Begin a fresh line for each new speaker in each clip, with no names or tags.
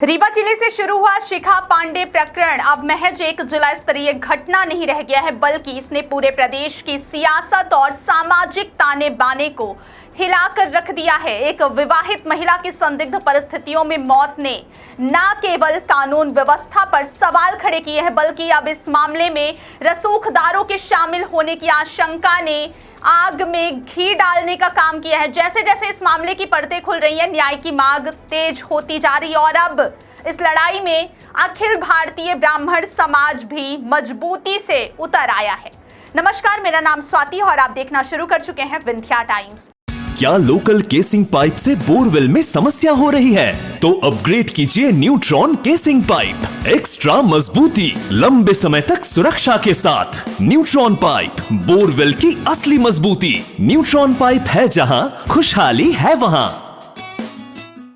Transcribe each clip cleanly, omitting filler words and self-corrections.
रीवा जिले से शुरू हुआ शिखा पांडे प्रकरण अब महज एक जिला स्तरीय घटना नहीं रह गया है, बल्कि इसने पूरे प्रदेश की सियासत और सामाजिक ताने बाने को हिलाकर रख दिया है। एक विवाहित महिला की संदिग्ध परिस्थितियों में मौत ने न केवल कानून व्यवस्था पर सवाल खड़े किए हैं, बल्कि अब इस मामले में रसूखदारों के शामिल होने की आशंका ने आग में घी डालने का काम किया है। जैसे जैसे इस मामले की परतें खुल रही है, न्याय की मांग तेज होती जा रही है और अब इस लड़ाई में अखिल भारतीय ब्राह्मण समाज भी मजबूती से उतर आया है। नमस्कार, मेरा नाम स्वाति और आप देखना शुरू कर चुके हैं विंध्या टाइम्स।
क्या लोकल केसिंग पाइप से बोरवेल में समस्या हो रही है? तो अपग्रेड कीजिए न्यूट्रॉन केसिंग पाइप, एक्स्ट्रा मजबूती, लंबे समय तक सुरक्षा के साथ। न्यूट्रॉन पाइप, बोरवेल की असली मजबूती। न्यूट्रॉन पाइप है जहां, खुशहाली है वहां।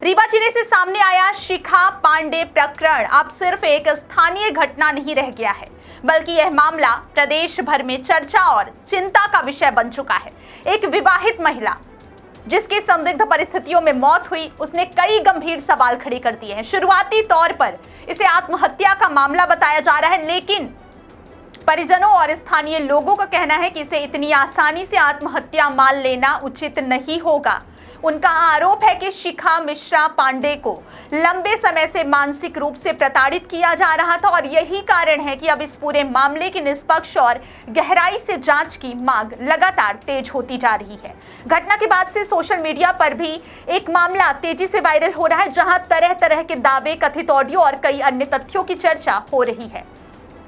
रीवा जिले से सामने आया शिखा पांडे प्रकरण अब सिर्फ एक स्थानीय घटना नहीं रह गया है, बल्कि यह मामला प्रदेश भर में चर्चा और चिंता का विषय बन चुका है। एक विवाहित महिला जिसकी संदिग्ध परिस्थितियों में मौत हुई, उसने कई गंभीर सवाल खड़े कर दिए हैं। शुरुआती तौर पर इसे आत्महत्या का मामला बताया जा रहा है, लेकिन परिजनों और स्थानीय लोगों का कहना है कि इसे इतनी आसानी से आत्महत्या मान लेना उचित नहीं होगा। उनका आरोप है कि शिखा मिश्रा पांडे को लंबे समय से मानसिक रूप से प्रताड़ित किया जा रहा था और यही कारण है कि अब इस पूरे मामले की निष्पक्ष और गहराई से जांच की मांग लगातार तेज होती जा रही है। घटना के बाद से सोशल मीडिया पर भी एक मामला तेजी से वायरल हो रहा है, जहां तरह तरह के दावे, कथित ऑडियो और कई अन्य तथ्यों की चर्चा हो रही है।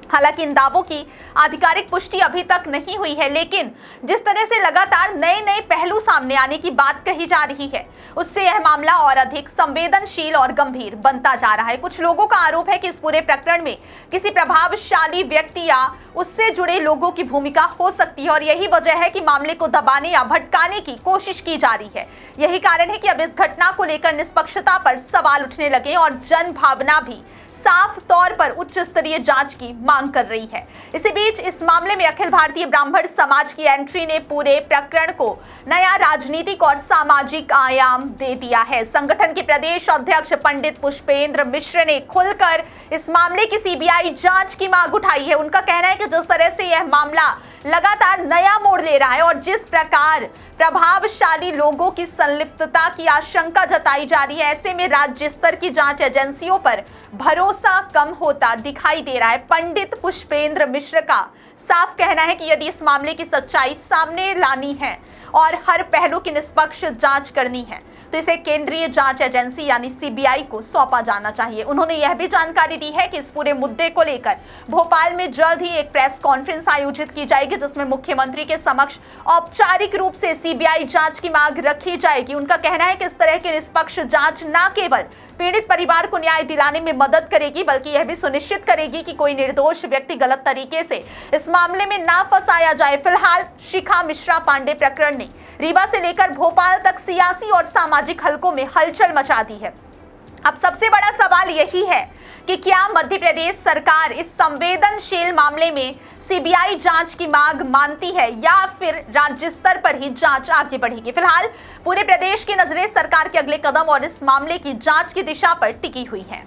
हालांकि इन दावों की आधिकारिक पुष्टि अभी तक नहीं हुई है, लेकिन जिस तरह से लगातार नए नए पहलू सामने आने की बात कही जा रही है, उससे यह मामला और अधिक संवेदनशील और गंभीर बनता जा रहा है। कुछ लोगों का आरोप है कि इस पूरे प्रकरण में किसी प्रभावशाली व्यक्ति या उससे जुड़े लोगों की भूमिका हो सकती है और यही वजह है कि मामले को दबाने या भटकाने की कोशिश की जा रही है। यही कारण है कि अब इस घटना को लेकर निष्पक्षता पर सवाल उठने लगे और जन भावना भी साफ तौर पर उच्च स्तरीय जांच की मांग कर रही है। इसी बीच इस मामले में अखिल भारतीय ब्राह्मण समाज की एंट्री ने पूरे प्रकरण को नया राजनीतिक और सामाजिक आयाम दे दिया है। संगठन के प्रदेश अध्यक्ष पंडित पुष्पेंद्र मिश्र ने खुलकर इस मामले की सीबीआई जांच की मांग उठाई है। उनका कहना है कि जिस तरह से यह मामला लगातार नया मोड़ ले रहा है और जिस प्रकार प्रभावशाली लोगों की संलिप्तता की आशंका जताई जा रही है, ऐसे में राज्य स्तर की जांच एजेंसियों पर भरोसा कम होता दिखाई दे रहा है। पंडित पुष्पेंद्र मिश्र का साफ कहना है कि यदि इस मामले की सच्चाई सामने लानी है और हर पहलू की निष्पक्ष जांच करनी है, तो इसे केंद्रीय जांच एजेंसी यानी सीबीआई को सौंपा जाना चाहिए। उन्होंने यह भी जानकारी दी है कि इस पूरे मुद्दे को लेकर भोपाल में जल्द ही एक प्रेस कॉन्फ्रेंस आयोजित की जाएगी, जिसमें मुख्यमंत्री के समक्ष औपचारिक रूप से सीबीआई जांच की मांग रखी जाएगी। उनका कहना है कि इस तरह की निष्पक्ष जांच न केवल पीड़ित परिवार को न्याय दिलाने में मदद करेगी, बल्कि यह भी सुनिश्चित करेगी कि कोई निर्दोष व्यक्ति गलत तरीके से इस मामले में ना फंसाया जाए। फिलहाल शिखा मिश्रा पांडे प्रकरण ने रीवा से लेकर भोपाल तक सियासी और सामाजिक हलकों में हलचल मचा दी है। अब सबसे बड़ा सवाल यही है कि क्या मध्य प्रदेश सरकार इस संवेदनशील मामले में सीबीआई जांच की मांग मानती है या फिर राज्य स्तर पर ही जांच आगे बढ़ेगी। फिलहाल पूरे प्रदेश की नजरें सरकार के अगले कदम और इस मामले की जांच की दिशा पर टिकी हुई हैं।